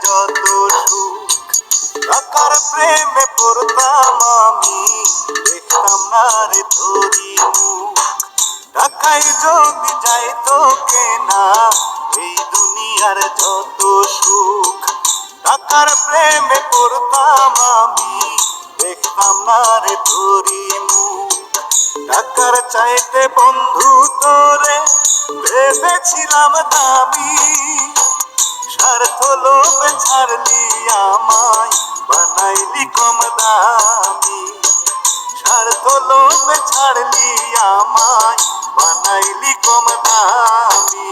যত সুখ। টাকার প্রেমে পড়তাম আমি, দেখতাম না রে তোরি মুখ। টাকায় যদি যাইতো কেনা এই দুনিয়ার যত সুখ। টাকার প্রেমে পড়তাম আমি, দেখতাম না রে তোরি মুখ। টাকার চাইতে বন্ধু তোরে ভেবেছিলাম দামি, স্বার্থ লোভে ছাড়লি আমায় বানাইলি কম দামি। স্বার্থ লোভে ছাড়লি আমায় বানাইলি কম দামি।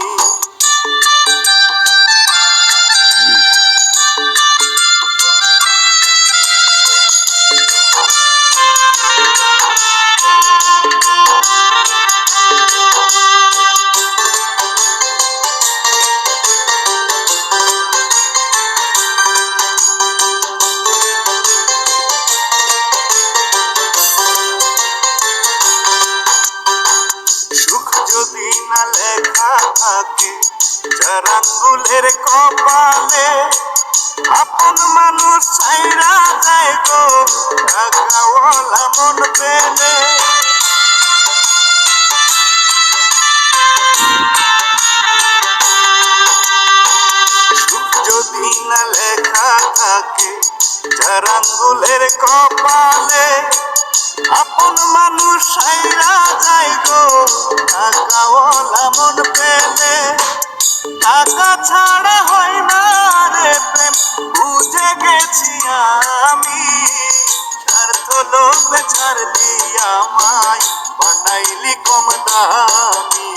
যদি না লেখা থাকে যার আঙ্গুলের কপালে, আপন মানুষ ছাইরা যায় গো টাকাওয়ালা মন পেলে। সুখ যদি না লেখা থাকে যার আঙ্গুলের কপালে, আপন মানুষ ছাইরা যায় গো টাকাওয়ালা মন পেলে। টাকা ছাড়া হয় না রে প্রেম বুঝে গেছি আমি, স্বার্থ লোভে ছাড়লি আমায় বানাইলি কম দামি।